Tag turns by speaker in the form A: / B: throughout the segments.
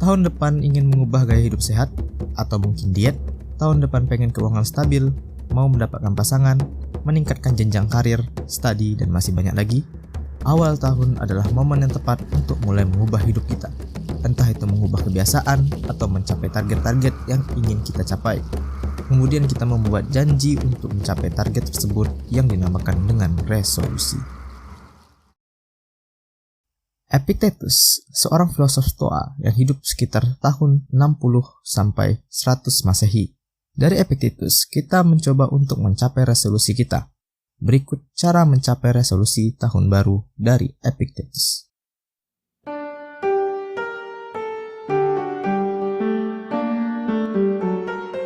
A: Tahun depan ingin mengubah gaya hidup sehat, atau mungkin diet. Tahun depan pengen keuangan stabil, mau mendapatkan pasangan, meningkatkan jenjang karir, studi, dan masih banyak lagi. Awal tahun adalah momen yang tepat untuk mulai mengubah hidup kita. Entah itu mengubah kebiasaan atau mencapai target-target yang ingin kita capai. Kemudian kita membuat janji untuk mencapai target tersebut yang dinamakan dengan resolusi. Epictetus, seorang filosof Stoa yang hidup sekitar tahun 60 sampai 100 Masehi. Dari Epictetus, kita mencoba untuk mencapai resolusi kita. Berikut cara mencapai resolusi tahun baru dari Epictetus.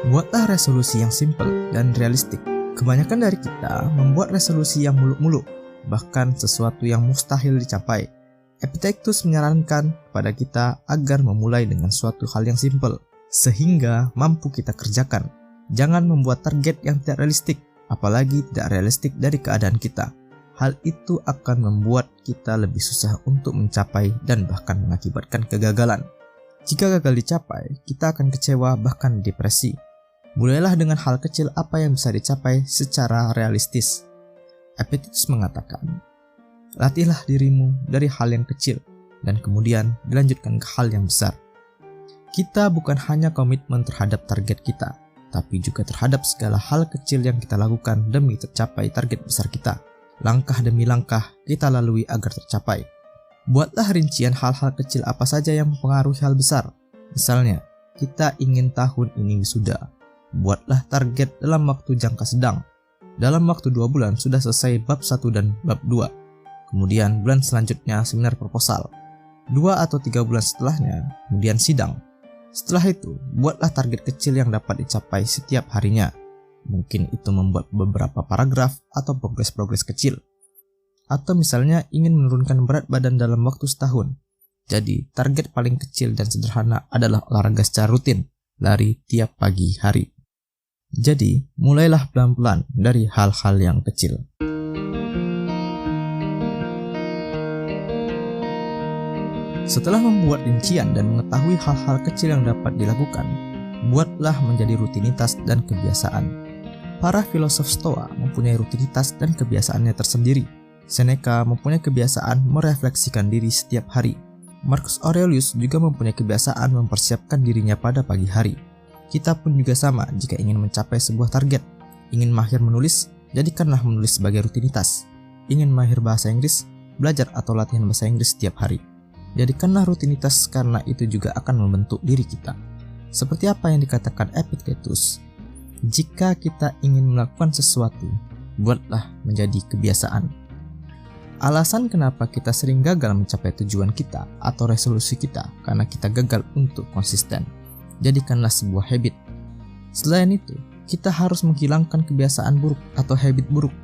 A: Buatlah resolusi yang simpel dan realistik. Kebanyakan dari kita membuat resolusi yang muluk-muluk, bahkan sesuatu yang mustahil dicapai. Epictetus menyarankan kepada kita agar memulai dengan suatu hal yang simpel, sehingga mampu kita kerjakan. Jangan membuat target yang tidak realistik, apalagi tidak realistik dari keadaan kita. Hal itu akan membuat kita lebih susah untuk mencapai dan bahkan mengakibatkan kegagalan. Jika gagal dicapai, kita akan kecewa bahkan depresi. Mulailah dengan hal kecil apa yang bisa dicapai secara realistis. Epictetus mengatakan, latihlah dirimu dari hal yang kecil dan kemudian dilanjutkan ke hal yang besar. Kita bukan hanya komitmen terhadap target kita, tapi juga terhadap segala hal kecil yang kita lakukan demi tercapai target besar kita. Langkah demi langkah kita lalui agar tercapai. Buatlah rincian hal-hal kecil apa saja yang mempengaruhi hal besar. Misalnya, kita ingin tahun ini wisuda. Buatlah target dalam waktu jangka sedang. Dalam waktu 2 bulan sudah selesai bab 1 dan bab 2. Kemudian bulan selanjutnya seminar proposal. 2 atau 3 bulan setelahnya, kemudian sidang. Setelah itu, buatlah target kecil yang dapat dicapai setiap harinya. Mungkin itu membuat beberapa paragraf atau progres-progres kecil. Atau misalnya ingin menurunkan berat badan dalam waktu setahun. Jadi, target paling kecil dan sederhana adalah olahraga secara rutin, lari tiap pagi hari. Jadi, mulailah pelan-pelan dari hal-hal yang kecil. Setelah membuat rincian dan mengetahui hal-hal kecil yang dapat dilakukan, buatlah menjadi rutinitas dan kebiasaan. Para filosof Stoa mempunyai rutinitas dan kebiasaannya tersendiri. Seneca mempunyai kebiasaan merefleksikan diri setiap hari. Marcus Aurelius juga mempunyai kebiasaan mempersiapkan dirinya pada pagi hari. Kita pun juga sama jika ingin mencapai sebuah target. Ingin mahir menulis, jadikanlah menulis sebagai rutinitas. Ingin mahir bahasa Inggris, belajar atau latihan bahasa Inggris setiap hari. Jadikanlah rutinitas karena itu juga akan membentuk diri kita. Seperti apa yang dikatakan Epictetus, jika kita ingin melakukan sesuatu, buatlah menjadi kebiasaan. Alasan kenapa kita sering gagal mencapai tujuan kita atau resolusi kita karena kita gagal untuk konsisten. Jadikanlah sebuah habit. Selain itu, kita harus menghilangkan kebiasaan buruk atau habit buruk.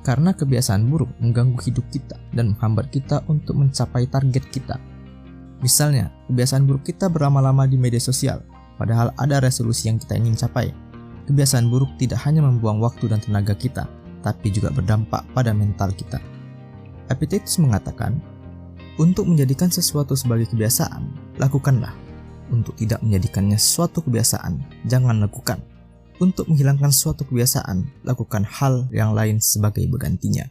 A: Karena kebiasaan buruk mengganggu hidup kita dan menghambat kita untuk mencapai target kita. Misalnya, kebiasaan buruk kita berlama-lama di media sosial, padahal ada resolusi yang kita ingin capai. Kebiasaan buruk tidak hanya membuang waktu dan tenaga kita, tapi juga berdampak pada mental kita. Epictetus mengatakan, untuk menjadikan sesuatu sebagai kebiasaan, lakukanlah. Untuk tidak menjadikannya suatu kebiasaan, jangan lakukan. Untuk menghilangkan suatu kebiasaan, lakukan hal yang lain sebagai penggantinya.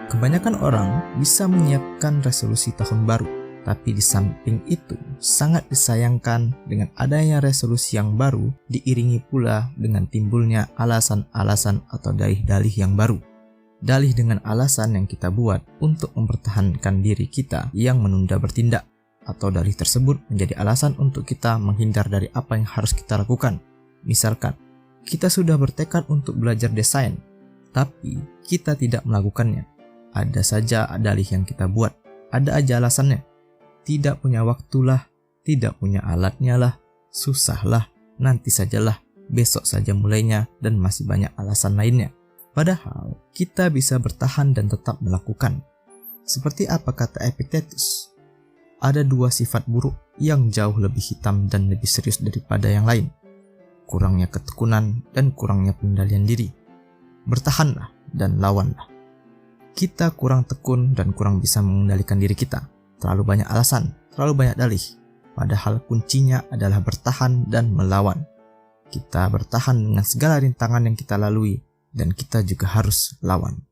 A: Kebanyakan orang bisa menyiapkan resolusi tahun baru, tapi di samping itu sangat disayangkan dengan adanya resolusi yang baru diiringi pula dengan timbulnya alasan-alasan atau dalih-dalih yang baru. Dalih dengan alasan yang kita buat untuk mempertahankan diri kita yang menunda bertindak, atau dalih tersebut menjadi alasan untuk kita menghindar dari apa yang harus kita lakukan. Misalkan, kita sudah bertekad untuk belajar desain, tapi kita tidak melakukannya. Ada saja dalih yang kita buat, ada aja alasannya. Tidak punya waktulah, tidak punya alatnya lah, susahlah, nanti sajalah, besok saja mulainya, dan masih banyak alasan lainnya. Padahal, kita bisa bertahan dan tetap melakukan. Seperti apa kata Epictetus? Ada 2 sifat buruk yang jauh lebih hitam dan lebih serius daripada yang lain. Kurangnya ketekunan dan kurangnya pengendalian diri. Bertahanlah dan lawanlah. Kita kurang tekun dan kurang bisa mengendalikan diri kita. Terlalu banyak alasan, terlalu banyak dalih. Padahal kuncinya adalah bertahan dan melawan. Kita bertahan dengan segala rintangan yang kita lalui, dan kita juga harus lawan.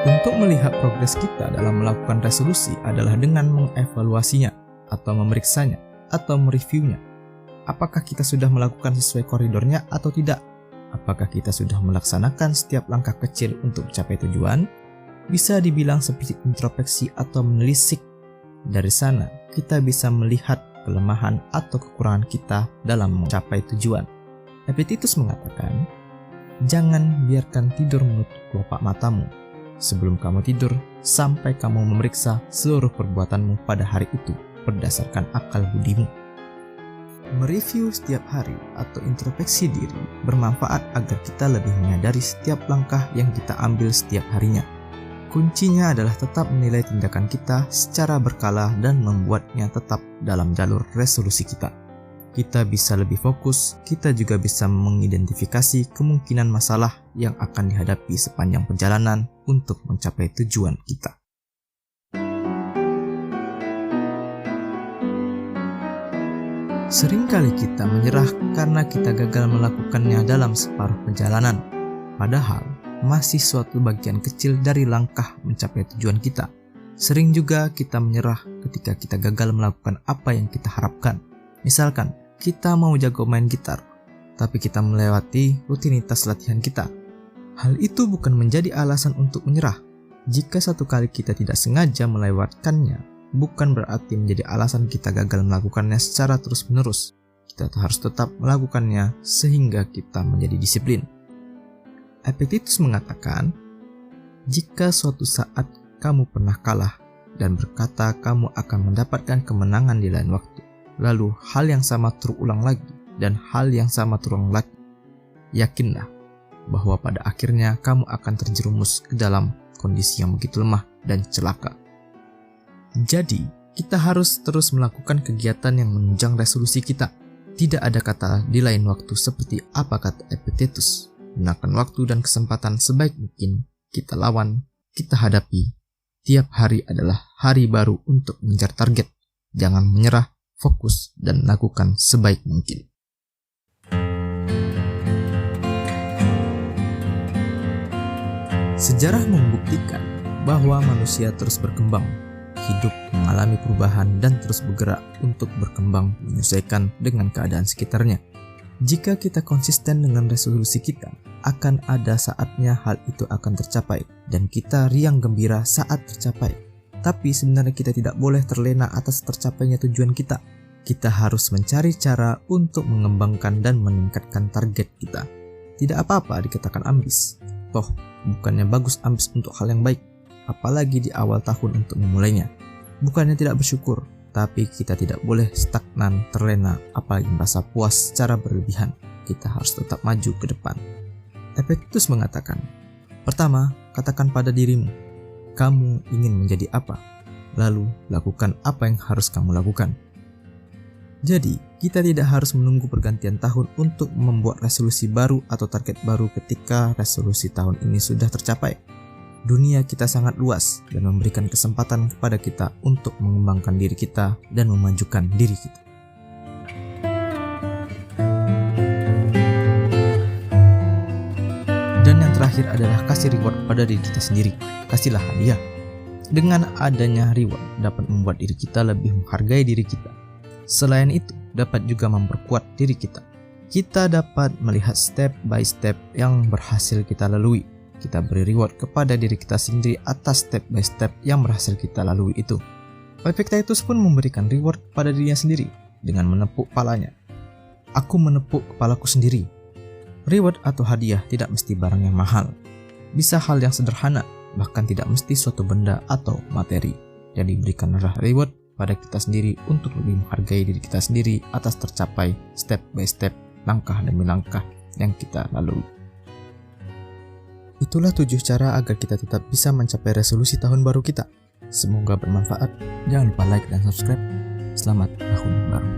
A: Untuk melihat progres kita dalam melakukan resolusi adalah dengan mengevaluasinya, atau memeriksanya, atau mereviewnya. Apakah kita sudah melakukan sesuai koridornya atau tidak? Apakah kita sudah melaksanakan setiap langkah kecil untuk mencapai tujuan? Bisa dibilang seperti introspeksi atau menelisik. Dari sana, kita bisa melihat kelemahan atau kekurangan kita dalam mencapai tujuan. Epictetus mengatakan, jangan biarkan tidur menutup kelopak matamu. Sebelum kamu tidur, sampai kamu memeriksa seluruh perbuatanmu pada hari itu berdasarkan akal budimu. Mereview setiap hari atau introspeksi diri bermanfaat agar kita lebih menyadari setiap langkah yang kita ambil setiap harinya. Kuncinya adalah tetap menilai tindakan kita secara berkala dan membuatnya tetap dalam jalur resolusi kita. Kita bisa lebih fokus, kita juga bisa mengidentifikasi kemungkinan masalah yang akan dihadapi sepanjang perjalanan untuk mencapai tujuan kita. Seringkali kita menyerah karena kita gagal melakukannya dalam separuh perjalanan, padahal masih suatu bagian kecil dari langkah mencapai tujuan kita. Sering juga kita menyerah ketika kita gagal melakukan apa yang kita harapkan. Misalkan, kita mau jago main gitar, tapi kita melewati rutinitas latihan kita. Hal itu bukan menjadi alasan untuk menyerah. Jika satu kali kita tidak sengaja melewatkannya, bukan berarti menjadi alasan kita gagal melakukannya secara terus-menerus. Kita harus tetap melakukannya sehingga kita menjadi disiplin. Epictetus mengatakan, jika suatu saat kamu pernah kalah dan berkata kamu akan mendapatkan kemenangan di lain waktu, lalu hal yang sama terulang lagi dan hal yang sama terulang lagi, yakinlah bahwa pada akhirnya kamu akan terjerumus ke dalam kondisi yang begitu lemah dan celaka. Jadi, kita harus terus melakukan kegiatan yang menunjang resolusi kita. Tidak ada kata di lain waktu seperti apa kata Epictetus. Gunakan waktu dan kesempatan sebaik mungkin, kita lawan, kita hadapi. Tiap hari adalah hari baru untuk mengejar target. Jangan menyerah, fokus, dan lakukan sebaik mungkin. Sejarah membuktikan bahwa manusia terus berkembang, hidup mengalami perubahan dan terus bergerak untuk berkembang menyesuaikan dengan keadaan sekitarnya. Jika kita konsisten dengan resolusi kita, akan ada saatnya hal itu akan tercapai dan kita riang gembira saat tercapai. Tapi sebenarnya kita tidak boleh terlena atas tercapainya tujuan kita. Kita harus mencari cara untuk mengembangkan dan meningkatkan target kita. Tidak apa-apa dikatakan ambis. Toh, bukannya bagus ambis untuk hal yang baik, apalagi di awal tahun untuk memulainya. Bukannya tidak bersyukur, tapi kita tidak boleh stagnan, terlena, apalagi merasa puas secara berlebihan. Kita harus tetap maju ke depan. Epictetus mengatakan, pertama, katakan pada dirimu, kamu ingin menjadi apa? Lalu, lakukan apa yang harus kamu lakukan. Jadi, kita tidak harus menunggu pergantian tahun untuk membuat resolusi baru atau target baru ketika resolusi tahun ini sudah tercapai. Dunia kita sangat luas dan memberikan kesempatan kepada kita untuk mengembangkan diri kita dan memajukan diri kita. Dan yang terakhir adalah kasih reward pada diri kita sendiri. Kasihlah hadiah. Dengan adanya reward dapat membuat diri kita lebih menghargai diri kita. Selain itu, dapat juga memperkuat diri kita. Kita dapat melihat step by step yang berhasil kita lalui. Kita beri reward kepada diri kita sendiri atas step by step yang berhasil kita lalui itu. Epictetus pun memberikan reward pada dirinya sendiri dengan menepuk kepalanya. Aku menepuk kepalaku sendiri. Reward atau hadiah tidak mesti barang yang mahal. Bisa hal yang sederhana, bahkan tidak mesti suatu benda atau materi. Jadi berikanlah reward pada kita sendiri untuk lebih menghargai diri kita sendiri atas tercapai step by step, langkah demi langkah yang kita lalui. Itulah 7 cara agar kita tetap bisa mencapai resolusi tahun baru kita. Semoga bermanfaat. Jangan lupa like dan subscribe. Selamat tahun baru.